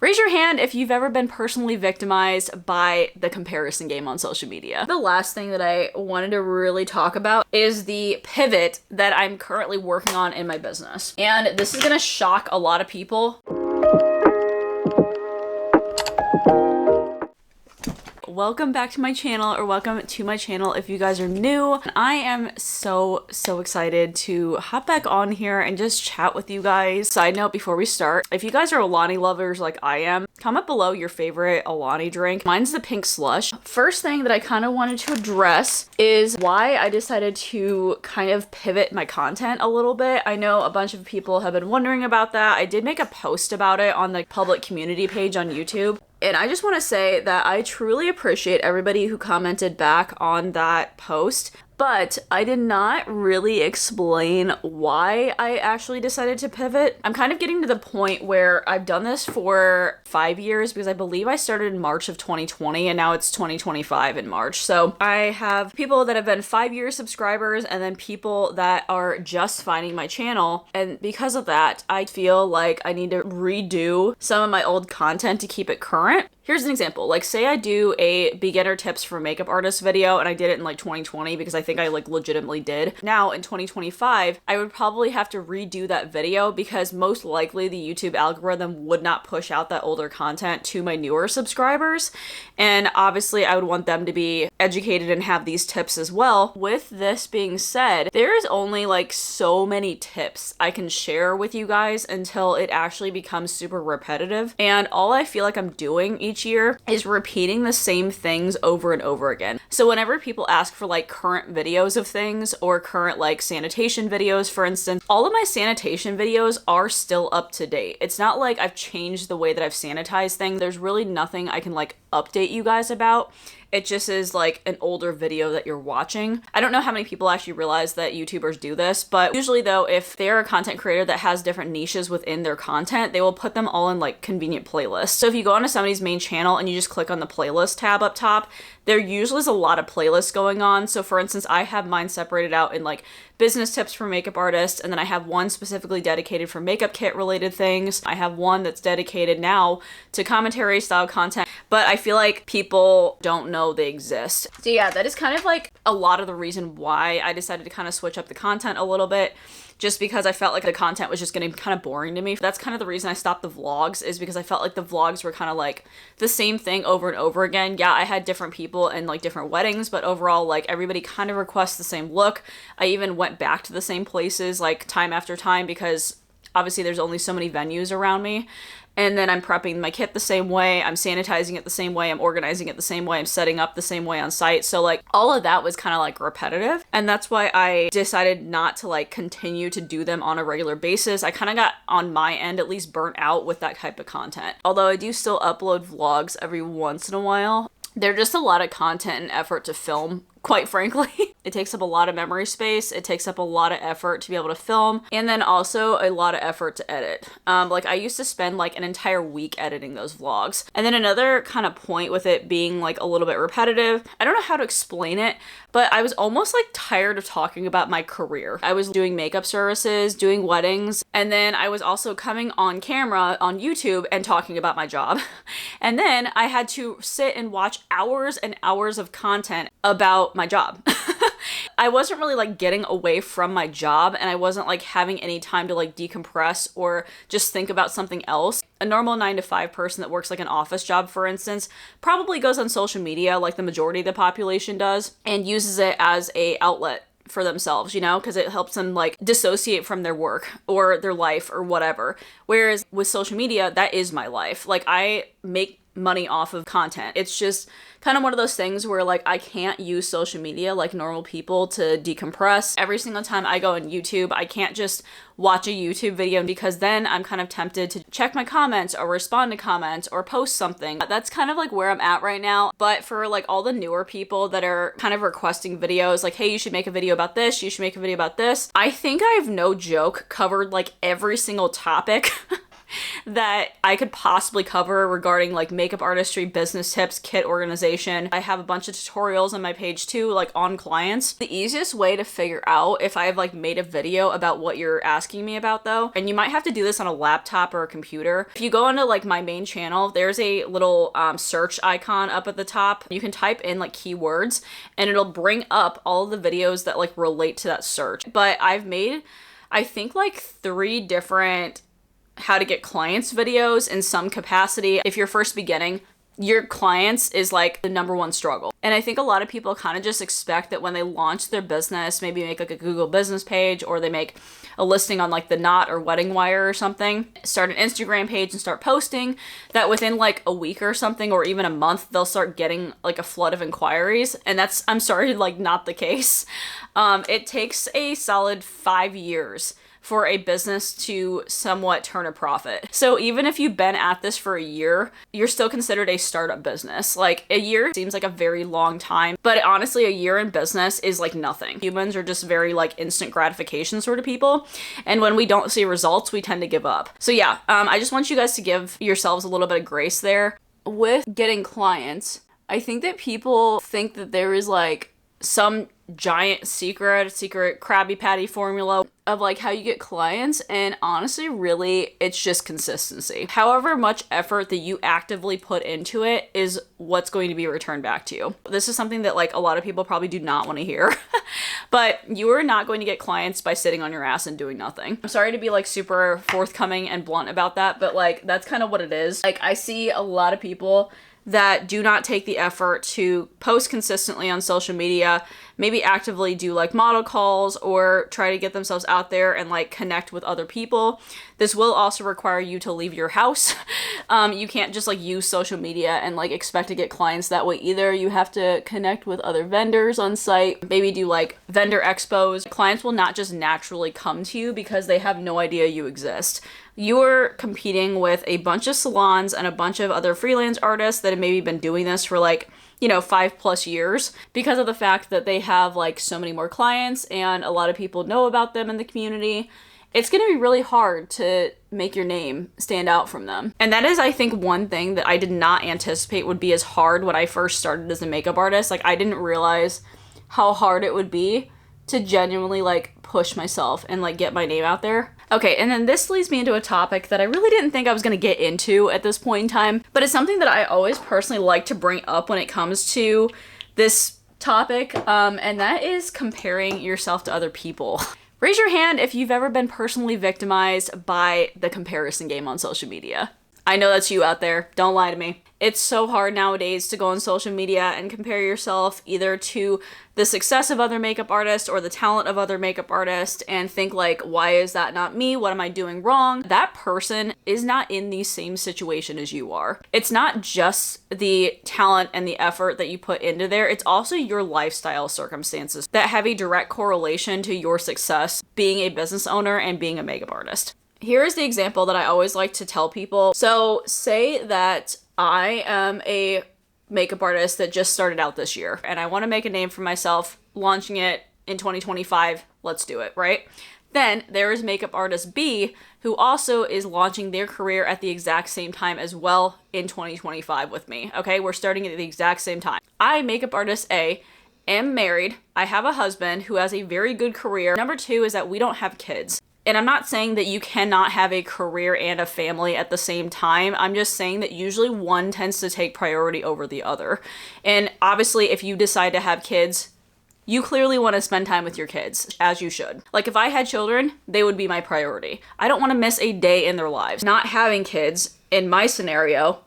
Raise your hand if you've ever been personally victimized by the comparison game on social media. The last thing that I wanted to really talk about is the pivot that I'm currently working on in my business. And this is gonna shock a lot of people. Welcome back to my channel, or welcome to my channel if you guys are new. I am so excited to hop back on here and just chat with you guys. Side note before we start, if you guys are Alani lovers like I am, comment below your favorite Alani drink. Mine's the pink slush. First thing that I kind of wanted to address is why I decided to kind of pivot my content a little bit. I know a bunch of people have been wondering about that. I did make a post about it on the public community page on YouTube. And I just want to say that I truly appreciate everybody who commented back on that post, but I did not really explain why I actually decided to pivot. I'm kind of getting to the point where I've done this for 5 years because I believe I started in March of 2020 and now it's 2025 in March. So I have people that have been 5-year subscribers and then people that are just finding my channel. And because of that, I feel like I need to redo some of my old content to keep it current. Here's an example. Like, say I do a beginner tips for makeup artists video and I did it in like 2020 because I think I like legitimately did. Now in 2025, I would probably have to redo that video because most likely the YouTube algorithm would not push out that older content to my newer subscribers. And obviously I would want them to be educated and have these tips as well. With this being said, there is only like so many tips I can share with you guys until it actually becomes super repetitive. And all I feel like I'm doing each year is repeating the same things over and over again. So whenever people ask for like current videos of things or current like sanitation videos, for instance, all of my sanitation videos are still up to date. It's not like I've changed the way that I've sanitized things. There's really nothing I can like update you guys about. It just is like an older video that you're watching. I don't know how many people actually realize that YouTubers do this, but usually though, if they're a content creator that has different niches within their content, they will put them all in like convenient playlists. So if you go onto somebody's main channel and you just click on the playlist tab up top, there usually is a lot of playlists going on. So for instance, I have mine separated out in like business tips for makeup artists, and then I have one specifically dedicated for makeup kit related things. I have one that's dedicated now to commentary style content, but I feel like people don't know they exist. So yeah, that is kind of like a lot of the reason why I decided to kind of switch up the content a little bit, just because I felt like the content was just getting kind of boring to me. That's kind of the reason I stopped the vlogs, is because I felt like the vlogs were kind of like the same thing over and over again. Yeah, I had different people and like different weddings, but overall, like everybody kind of requests the same look. I even went back to the same places like time after time because obviously there's only so many venues around me. And then I'm prepping my kit the same way, I'm sanitizing it the same way, I'm organizing it the same way, I'm setting up the same way on site. So like all of that was kind of like repetitive. And that's why I decided not to like continue to do them on a regular basis. I kind of got, on my end at least, burnt out with that type of content. Although I do still upload vlogs every once in a while, they're just a lot of content and effort to film, quite frankly. It takes up a lot of memory space. It takes up a lot of effort to be able to film, and then also a lot of effort to edit. Like I used to spend like an entire week editing those vlogs. And then another kind of point with it being like a little bit repetitive, I don't know how to explain it, but I was almost like tired of talking about my career. I was doing makeup services, doing weddings, and then I was also coming on camera on YouTube and talking about my job. And then I had to sit and watch hours and hours of content about my job. I wasn't really like getting away from my job, and I wasn't like having any time to like decompress or just think about something else. A normal 9-to-5 person that works like an office job, for instance, probably goes on social media like the majority of the population does and uses it as a outlet for themselves, you know, because it helps them like dissociate from their work or their life or whatever. Whereas with social media, that is my life. Like I make money off of content. It's just kind of one of those things where like I can't use social media like normal people to decompress. Every single time I go on YouTube, I can't just watch a YouTube video because then I'm kind of tempted to check my comments or respond to comments or post something. That's kind of like where I'm at right now. But for like all the newer people that are kind of requesting videos like, hey, you should make a video about this, you should make a video about this, I think I've no joke covered like every single topic that I could possibly cover regarding like makeup artistry, business tips, kit organization. I have a bunch of tutorials on my page too, like on clients. The easiest way to figure out if I have like made a video about what you're asking me about though, and you might have to do this on a laptop or a computer. If you go onto like my main channel, there's a little search icon up at the top. You can type in like keywords and it'll bring up all the videos that like relate to that search. But I've made, I think, like 3 different how to get clients videos in some capacity. If you're first beginning, your clients is like the #1 struggle. And I think a lot of people kind of just expect that when they launch their business, maybe make like a Google business page, or they make a listing on like the Knot or Wedding Wire or something, start an Instagram page and start posting, that within like a week or something, or even a month, they'll start getting like a flood of inquiries. And that's, I'm sorry, like not the case. It takes a solid 5 years for a business to somewhat turn a profit. So even if you've been at this for a year, you're still considered a startup business. Like a year seems like a very long time, but honestly, a year in business is like nothing. Humans are just very like instant gratification sort of people. And when we don't see results, we tend to give up. So yeah, I just want you guys to give yourselves a little bit of grace there. With getting clients, I think that people think that there is like some giant secret Krabby Patty formula of like how you get clients, and honestly, really, it's just consistency. However much effort that you actively put into it is what's going to be returned back to you. This is something that like a lot of people probably do not want to hear, but you are not going to get clients by sitting on your ass and doing nothing. I'm sorry to be like super forthcoming and blunt about that, but like that's kind of what it is. Like I see a lot of people that do not take the effort to post consistently on social media, maybe actively do like model calls or try to get themselves out there and like connect with other people. This will also require you to leave your house. You can't just like use social media and like expect to get clients that way either. You have to connect with other vendors on site, maybe do like vendor expos. Clients will not just naturally come to you because they have no idea you exist. You're competing with a bunch of salons and a bunch of other freelance artists that have maybe been doing this for like, you know, 5+ years, because of the fact that they have like so many more clients and a lot of people know about them in the community. It's going to be really hard to make your name stand out from them. And that is, I think, one thing that I did not anticipate would be as hard when I first started as a makeup artist. Like I didn't realize how hard it would be to genuinely like push myself and like get my name out there. Okay, and then this leads me into a topic that I really didn't think I was going to get into at this point in time, but it's something that I always personally like to bring up when it comes to this topic, and that is comparing yourself to other people. Raise your hand if you've ever been personally victimized by the comparison game on social media. I know that's you out there. Don't lie to me. It's so hard nowadays to go on social media and compare yourself either to the success of other makeup artists or the talent of other makeup artists and think like, why is that not me? What am I doing wrong? That person is not in the same situation as you are. It's not just the talent and the effort that you put into there. It's also your lifestyle circumstances that have a direct correlation to your success being a business owner and being a makeup artist. Here's the example that I always like to tell people. So say that I am a makeup artist that just started out this year and I want to make a name for myself, launching it in 2025. Let's do it, right? Then there is makeup artist B, who also is launching their career at the exact same time as well in 2025 with me. Okay, we're starting at the exact same time. I, makeup artist A, am married. I have a husband who has a very good career. Number 2 is that we don't have kids. And I'm not saying that you cannot have a career and a family at the same time. I'm just saying that usually one tends to take priority over the other. And obviously, if you decide to have kids, you clearly want to spend time with your kids, as you should. Like if I had children, they would be my priority. I don't want to miss a day in their lives. Not having kids, in my scenario,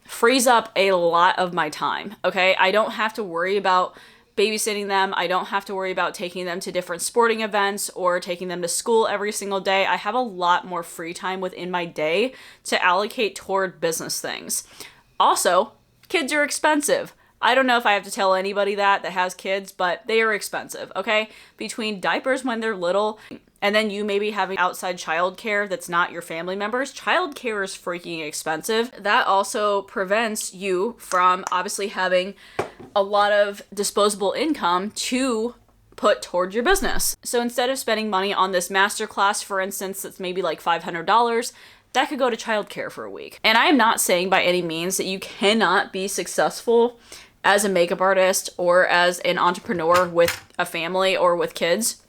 frees up a lot of my time, okay? I don't have to worry about babysitting them. I don't have to worry about taking them to different sporting events or taking them to school every single day. I have a lot more free time within my day to allocate toward business things. Also, kids are expensive. I don't know if I have to tell anybody that has kids, but they are expensive, okay? Between diapers when they're little and then you maybe having outside childcare that's not your family members, childcare is freaking expensive. That also prevents you from obviously having a lot of disposable income to put toward your business. So instead of spending money on this masterclass, for instance, that's maybe like $500, that could go to childcare for a week. And I am not saying by any means that you cannot be successful as a makeup artist or as an entrepreneur with a family or with kids.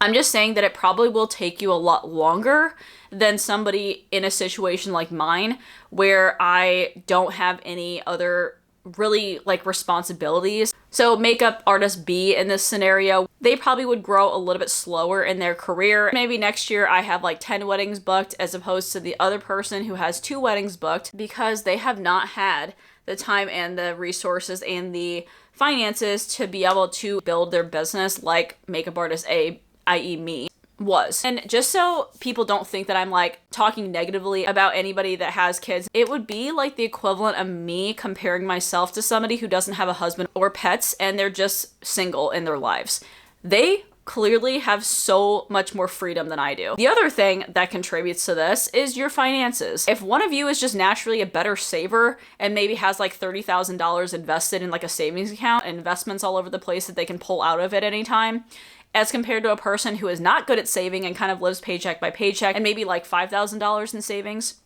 I'm just saying that it probably will take you a lot longer than somebody in a situation like mine, where I don't have any other really like responsibilities. So makeup artist B in this scenario, they probably would grow a little bit slower in their career. Maybe next year I have like 10 weddings booked as opposed to the other person who has 2 weddings booked, because they have not had the time and the resources and the finances to be able to build their business like makeup artist A, i.e. me, was. And just so people don't think that I'm like talking negatively about anybody that has kids, it would be like the equivalent of me comparing myself to somebody who doesn't have a husband or pets and they're just single in their lives. They clearly have so much more freedom than I do. The other thing that contributes to this is your finances. If one of you is just naturally a better saver and maybe has like $30,000 invested in like a savings account and investments all over the place that they can pull out of at any time, as compared to a person who is not good at saving and kind of lives paycheck by paycheck and maybe like $5,000 in savings,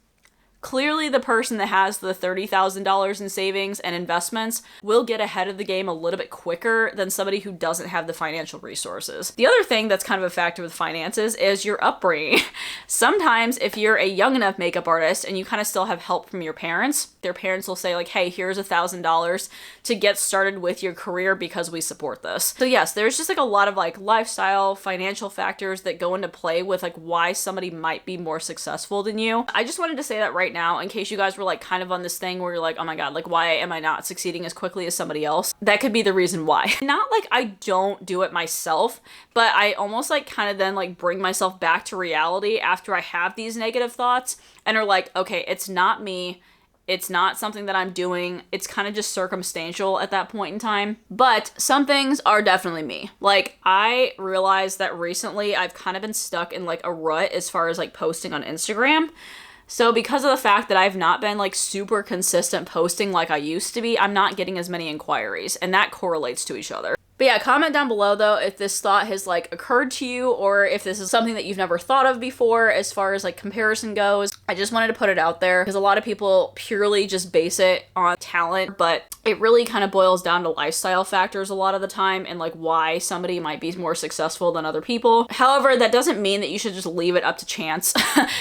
clearly the person that has the $30,000 in savings and investments will get ahead of the game a little bit quicker than somebody who doesn't have the financial resources. The other thing that's kind of a factor with finances is your upbringing. Sometimes if you're a young enough makeup artist and you kind of still have help from your parents, their parents will say like, hey, here's $1,000 to get started with your career because we support this. So yes, there's just like a lot of like lifestyle, financial factors that go into play with like why somebody might be more successful than you. I just wanted to say that right now in case you guys were like kind of on this thing where you're like, oh my God, like why am I not succeeding as quickly as somebody else? That could be the reason why. Not like I don't do it myself, but I almost like kind of then like bring myself back to reality after I have these negative thoughts and are like, okay, it's not me. It's not something that I'm doing. It's kind of just circumstantial at that point in time. But some things are definitely me. Like I realized that recently I've kind of been stuck in like a rut as far as like posting on Instagram. So because of the fact that I've not been like super consistent posting like I used to be, I'm not getting as many inquiries, and that correlates to each other. But yeah, comment down below though if this thought has like occurred to you or if this is something that you've never thought of before as far as like comparison goes. I just wanted to put it out there because a lot of people purely just base it on talent, but it really kind of boils down to lifestyle factors a lot of the time and like why somebody might be more successful than other people. However, that doesn't mean that you should just leave it up to chance.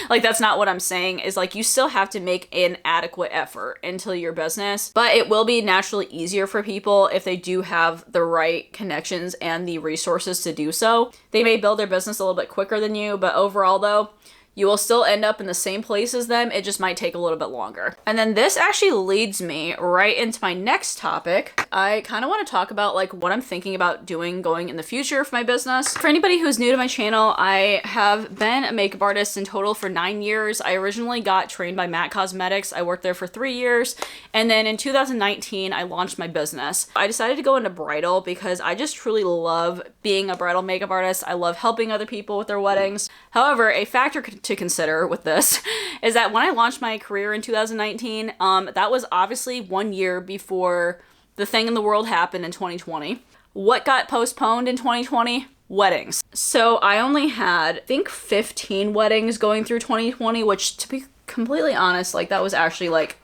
Like that's not what I'm saying. Is like you still have to make an adequate effort into your business, but it will be naturally easier for people if they do have the right connections and the resources to do so. They may build their business a little bit quicker than you, but overall though, you will still end up in the same place as them. It just might take a little bit longer. And then this actually leads me right into my next topic. I kind of want to talk about like what I'm thinking about doing going in the future for my business. For anybody who's new to my channel, I have been a makeup artist in total for 9 years. I originally got trained by MAC Cosmetics. I worked there for 3 years. And then in 2019, I launched my business. I decided to go into bridal because I just truly love being a bridal makeup artist. I love helping other people with their weddings. However, a factor to consider with this is that when I launched my career in 2019, that was obviously 1 year before the thing in the world happened in 2020. What got postponed in 2020? Weddings. So I only had, I think, 15 weddings going through 2020, which to be completely honest, like that was actually like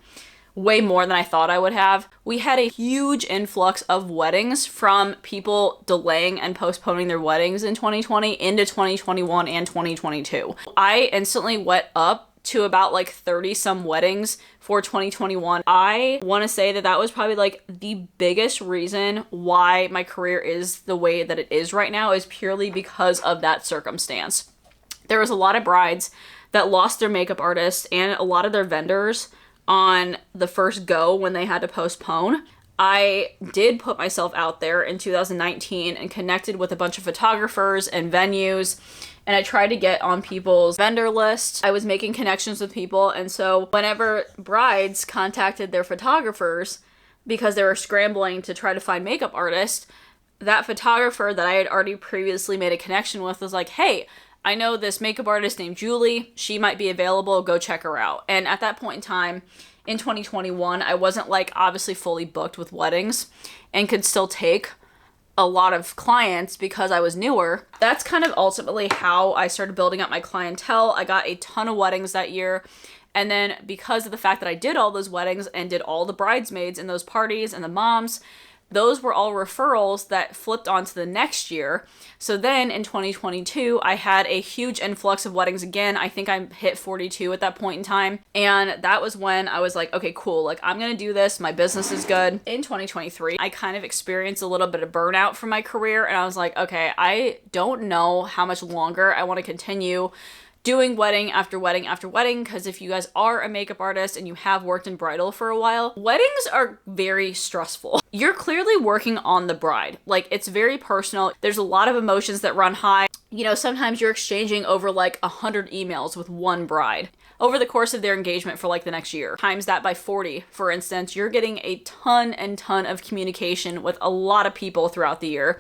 way more than I thought I would have. We had a huge influx of weddings from people delaying and postponing their weddings in 2020 into 2021 and 2022. I instantly went up to about like 30 some weddings for 2021. I want to say that that was probably like the biggest reason why my career is the way that it is right now, is purely because of that circumstance. There was a lot of brides that lost their makeup artist and a lot of their vendors on the first go when they had to postpone. I did put myself out there in 2019 and connected with a bunch of photographers and venues, and I tried to get on people's vendor list. I was making connections with people, and so whenever brides contacted their photographers because they were scrambling to try to find makeup artists, that photographer that I had already previously made a connection with was like, hey, I know this makeup artist named Julie. She might be available. Go check her out. And at that point in time, in 2021, I wasn't like obviously fully booked with weddings and could still take a lot of clients because I was newer. That's kind of ultimately how I started building up my clientele. I got a ton of weddings that year. And then because of the fact that I did all those weddings and did all the bridesmaids and those parties and the moms, those were all referrals that flipped onto the next year. So then in 2022, I had a huge influx of weddings again. I think I hit 42 at that point in time. And that was when I was like, okay, cool. Like, I'm going to do this. My business is good. In 2023, I kind of experienced a little bit of burnout from my career. And I was like, okay, I don't know how much longer I want to continue doing wedding after wedding after wedding, because if you guys are a makeup artist and you have worked in bridal for a while, weddings are very stressful. You're clearly working on the bride. Like, it's very personal. There's a lot of emotions that run high. You know, sometimes you're exchanging over like 100 emails with one bride over the course of their engagement for like the next year. Times that by 40, for instance, you're getting a ton of communication with a lot of people throughout the year.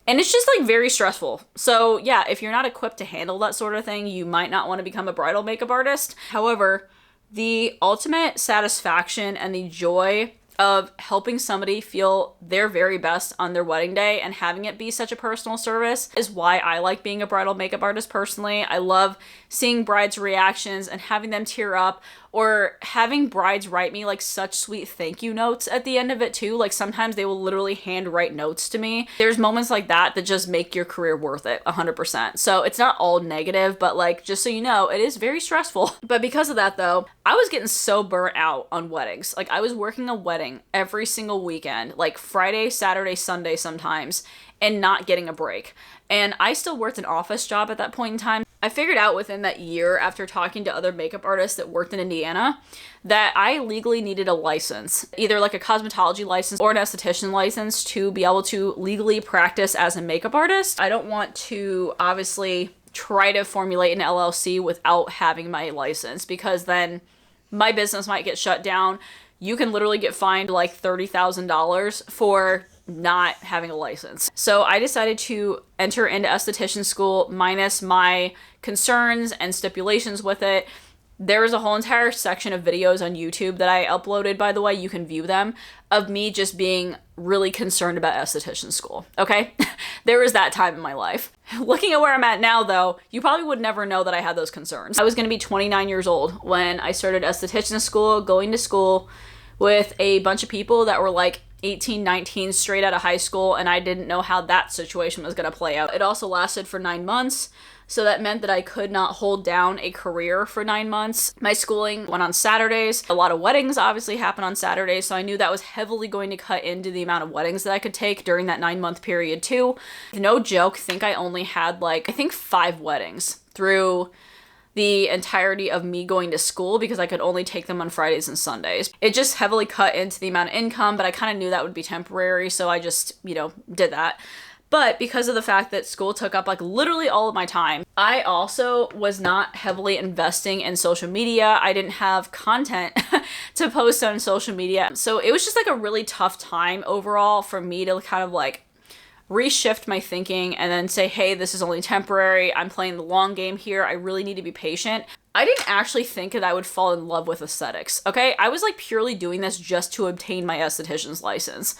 And it's just like very stressful. So yeah, if you're not equipped to handle that sort of thing, you might not want to become a bridal makeup artist. However, the ultimate satisfaction and the joy of helping somebody feel their very best on their wedding day and having it be such a personal service is why I like being a bridal makeup artist personally. I love seeing brides' reactions and having them tear up, or having brides write me like such sweet thank you notes at the end of it too. Like, sometimes they will literally hand write notes to me. There's moments like that that just make your career worth it 100%. So it's not all negative, but like, just so you know, it is very stressful. But because of that though, I was getting so burnt out on weddings. Like, I was working a wedding every single weekend, like Friday, Saturday, Sunday sometimes, and not getting a break. And I still worked an office job at that point in time. I figured out within that year, after talking to other makeup artists that worked in Indiana, that I legally needed a license, either like a cosmetology license or an esthetician license, to be able to legally practice as a makeup artist. I don't want to obviously try to formulate an LLC without having my license, because then my business might get shut down. You can literally get fined like $30,000 for not having a license. So I decided to enter into esthetician school minus my concerns and stipulations with it. There was a whole entire section of videos on YouTube that I uploaded, by the way, you can view them, of me just being really concerned about esthetician school, okay? There was that time in my life. Looking at where I'm at now though, you probably would never know that I had those concerns. I was gonna be 29 years old when I started esthetician school, going to school with a bunch of people that were like 18, 19, straight out of high school, and I didn't know how that situation was going to play out. It also lasted for 9 months, so that meant that I could not hold down a career for 9 months. My schooling went on Saturdays. A lot of weddings obviously happen on Saturdays, so I knew that was heavily going to cut into the amount of weddings that I could take during that 9-month period too. No joke, I think I only had like, 5 weddings through the entirety of me going to school, because I could only take them on Fridays and Sundays. It just heavily cut into the amount of income, but I kind of knew that would be temporary, so I just, did that. But because of the fact that school took up like literally all of my time, I also was not heavily investing in social media. I didn't have content to post on social media. So it was just like a really tough time overall for me to kind of like reshift my thinking and then say, hey, this is only temporary. I'm playing the long game here. I really need to be patient. I didn't actually think that I would fall in love with aesthetics, okay? I was like purely doing this just to obtain my esthetician's license.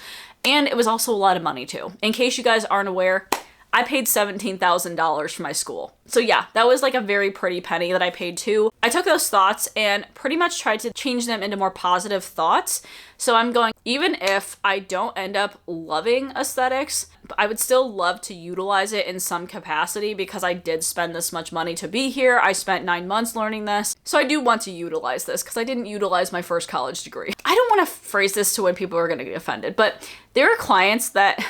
And it was also a lot of money too. In case you guys aren't aware, I paid $17,000 for my school. So yeah, that was like a very pretty penny that I paid too. I took those thoughts and pretty much tried to change them into more positive thoughts. So I'm going, even if I don't end up loving aesthetics, I would still love to utilize it in some capacity, because I did spend this much money to be here. I spent 9 months learning this. So I do want to utilize this, because I didn't utilize my first college degree. I don't want to phrase this to when people are going to get offended, but there are clients that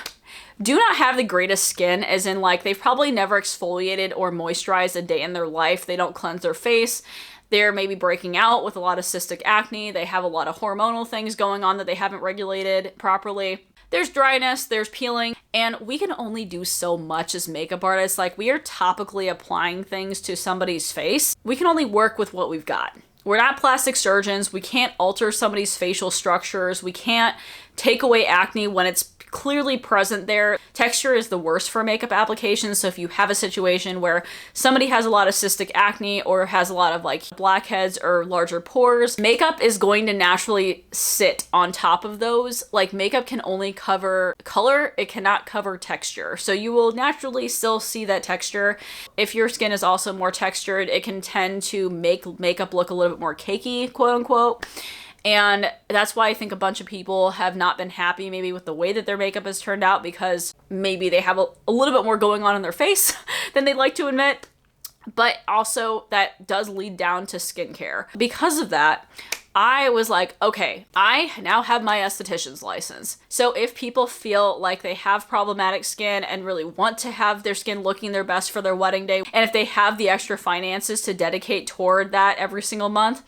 do not have the greatest skin, as in like they've probably never exfoliated or moisturized a day in their life. They don't cleanse their face. They're maybe breaking out with a lot of cystic acne. They have a lot of hormonal things going on that they haven't regulated properly. There's dryness, there's peeling, and we can only do so much as makeup artists. Like, we are topically applying things to somebody's face. We can only work with what we've got. We're not plastic surgeons. We can't alter somebody's facial structures. We can't take away acne when it's clearly present there. Texture is the worst for makeup applications. So if you have a situation where somebody has a lot of cystic acne or has a lot of like blackheads or larger pores, makeup is going to naturally sit on top of those. Like makeup can only cover color, it cannot cover texture. So you will naturally still see that texture. If your skin is also more textured, it can tend to make makeup look a little bit more cakey, quote unquote. And that's why I think a bunch of people have not been happy maybe with the way that their makeup has turned out, because maybe they have a little bit more going on in their face than they'd like to admit. But also that does lead down to skincare. Because of that, I was like, okay, I now have my esthetician's license. So if people feel like they have problematic skin and really want to have their skin looking their best for their wedding day, and if they have the extra finances to dedicate toward that every single month,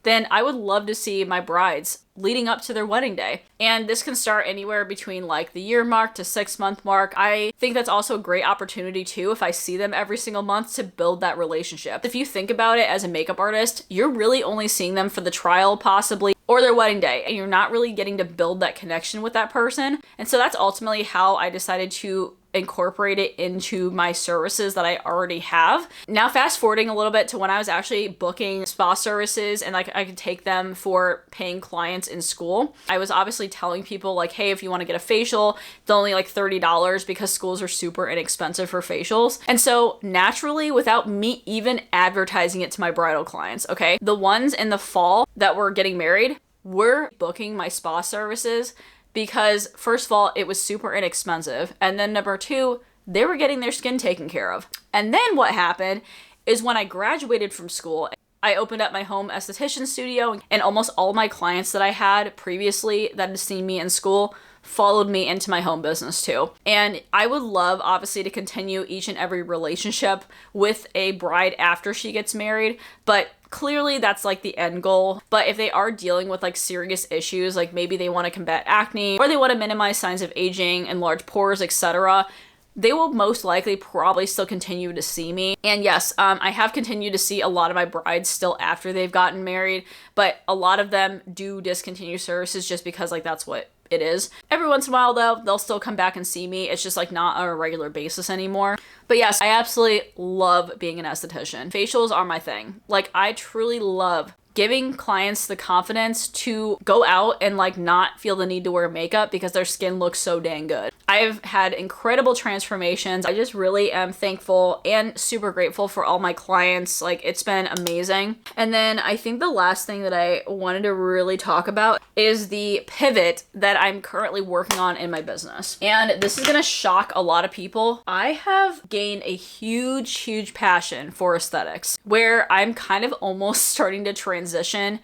then I would love to see my brides leading up to their wedding day. And this can start anywhere between like the year mark to 6-month mark. I think that's also a great opportunity too, if I see them every single month, to build that relationship. If you think about it as a makeup artist, you're really only seeing them for the trial possibly, or their wedding day, and you're not really getting to build that connection with that person. And so that's ultimately how I decided to incorporate it into my services that I already have. Now fast forwarding a little bit to when I was actually booking spa services and like I could take them for paying clients in school. I was obviously telling people like, hey, if you want to get a facial, it's only like $30 because schools are super inexpensive for facials. And so naturally, without me even advertising it to my bridal clients, okay, the ones in the fall that were getting married were booking my spa services because first of all, it was super inexpensive. And then number two, they were getting their skin taken care of. And then what happened is when I graduated from school, I opened up my home esthetician studio, and almost all my clients that I had previously that had seen me in school followed me into my home business too. And I would love obviously to continue each and every relationship with a bride after she gets married, but clearly that's like the end goal. But if they are dealing with like serious issues, like maybe they want to combat acne or they want to minimize signs of aging and large pores, etc., they will most likely probably still continue to see me. And yes, I have continued to see a lot of my brides still after they've gotten married, but a lot of them do discontinue services just because like that's what it is. Every once in a while though, they'll still come back and see me. It's just like not on a regular basis anymore. But yes, I absolutely love being an esthetician. Facials are my thing. Like I truly love giving clients the confidence to go out and like not feel the need to wear makeup because their skin looks so dang good. I've had incredible transformations. I just really am thankful and super grateful for all my clients. Like it's been amazing. And then I think the last thing that I wanted to really talk about is the pivot that I'm currently working on in my business. And this is gonna shock a lot of people. I have gained a huge passion for aesthetics where I'm kind of almost starting to transition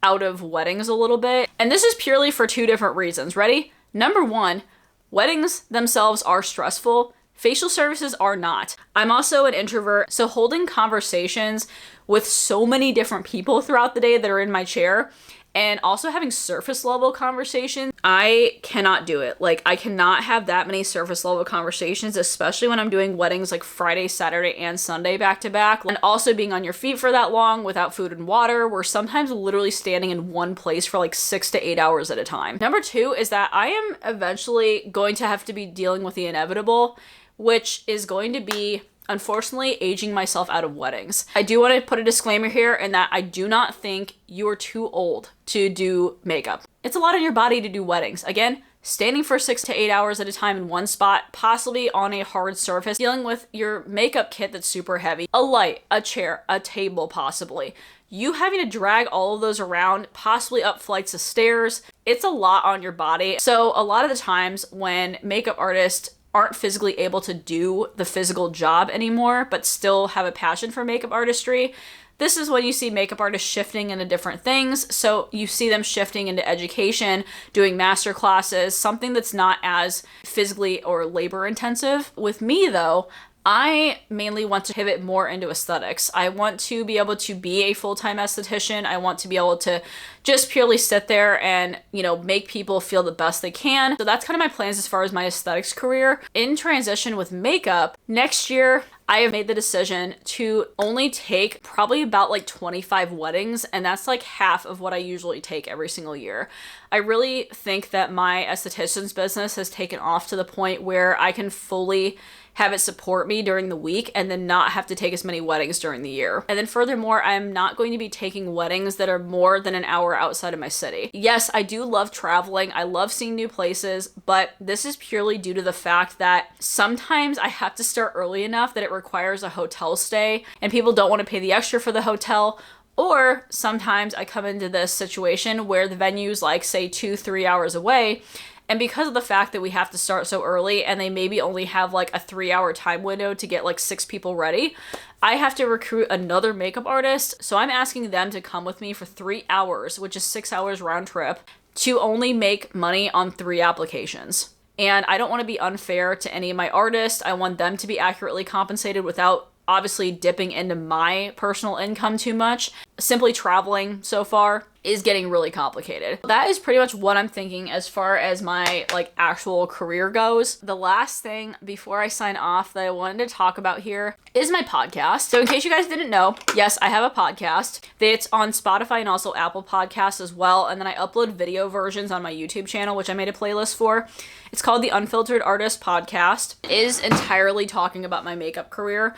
out of weddings a little bit. And this is purely for two different reasons. Ready? Number one, weddings themselves are stressful. Facial services are not. I'm also an introvert, so holding conversations with so many different people throughout the day that are in my chair and also having surface level conversations, I cannot do it. Like I cannot have that many surface level conversations, especially when I'm doing weddings like Friday, Saturday, and Sunday back to back. And also being on your feet for that long without food and water. We're sometimes literally standing in one place for like 6 to 8 hours at a time. Number two is that I am eventually going to have to be dealing with the inevitable, which is going to be unfortunately aging myself out of weddings. I do want to put a disclaimer here in that I do not think you are too old to do makeup. It's a lot on your body to do weddings. Again, standing for 6 to 8 hours at a time in one spot, possibly on a hard surface, dealing with your makeup kit that's super heavy, a light, a chair, a table possibly. You having to drag all of those around, possibly up flights of stairs. It's a lot on your body. So a lot of the times when makeup artists aren't physically able to do the physical job anymore, but still have a passion for makeup artistry, this is when you see makeup artists shifting into different things. So you see them shifting into education, doing master classes, something that's not as physically or labor intensive. With me though, I mainly want to pivot more into aesthetics. I want to be able to be a full-time esthetician. I want to be able to just purely sit there and, you know, make people feel the best they can. So that's kind of my plans as far as my aesthetics career. In transition with makeup, next year, I have made the decision to only take probably about like 25 weddings, and that's like half of what I usually take every single year. I really think that my esthetician's business has taken off to the point where I can fully have it support me during the week and then not have to take as many weddings during the year. And then furthermore, I'm not going to be taking weddings that are more than an hour outside of my city. Yes, I do love traveling. I love seeing new places, but this is purely due to the fact that sometimes I have to start early enough that it requires a hotel stay and people don't want to pay the extra for the hotel. Or sometimes I come into this situation where the venue's like, say, 2-3 hours away. And because of the fact that we have to start so early and they maybe only have like a 3-hour time window to get like 6 people ready, I have to recruit another makeup artist. So I'm asking them to come with me for 3 hours, which is 6 hours round trip, to only make money on 3 applications. And I don't want to be unfair to any of my artists. I want them to be accurately compensated without obviously dipping into my personal income too much. Simply traveling so far is getting really complicated. That is pretty much what I'm thinking as far as my like actual career goes. The last thing before I sign off that I wanted to talk about here is my podcast. So in case you guys didn't know, yes, I have a podcast. It's on Spotify and also Apple Podcasts as well. And then I upload video versions on my YouTube channel, which I made a playlist for. It's called the Unfiltered Artist Podcast. It is entirely talking about my makeup career.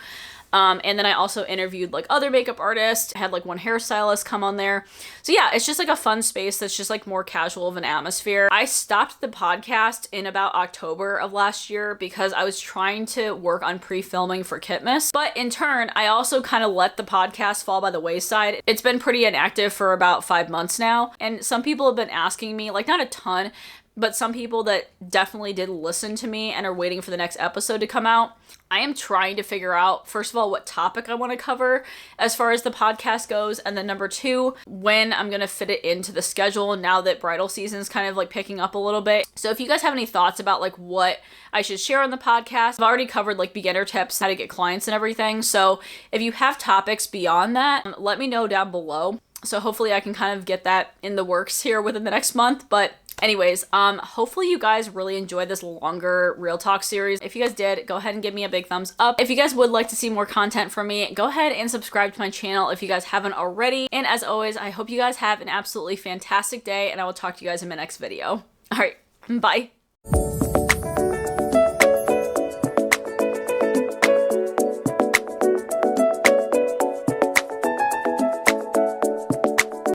And then I also interviewed like other makeup artists, had like one hairstylist come on there. So yeah, it's just like a fun space that's just like more casual of an atmosphere. I stopped the podcast in about October of last year because I was trying to work on pre-filming for Kitmas. But in turn, I also kind of let the podcast fall by the wayside. It's been pretty inactive for about 5 months now. And some people have been asking me, like not a ton, but some people that definitely did listen to me and are waiting for the next episode to come out. I am trying to figure out, first of all, what topic I want to cover as far as the podcast goes. And then number 2, when I'm going to fit it into the schedule now that bridal season is kind of like picking up a little bit. So if you guys have any thoughts about like what I should share on the podcast, I've already covered like beginner tips, how to get clients and everything. So if you have topics beyond that, let me know down below. So hopefully I can kind of get that in the works here within the next month. But anyways, hopefully you guys really enjoyed this longer Real Talk series. If you guys did, go ahead and give me a big thumbs up. If you guys would like to see more content from me, go ahead and subscribe to my channel if you guys haven't already. And as always, I hope you guys have an absolutely fantastic day, and I will talk to you guys in my next video. All right, bye.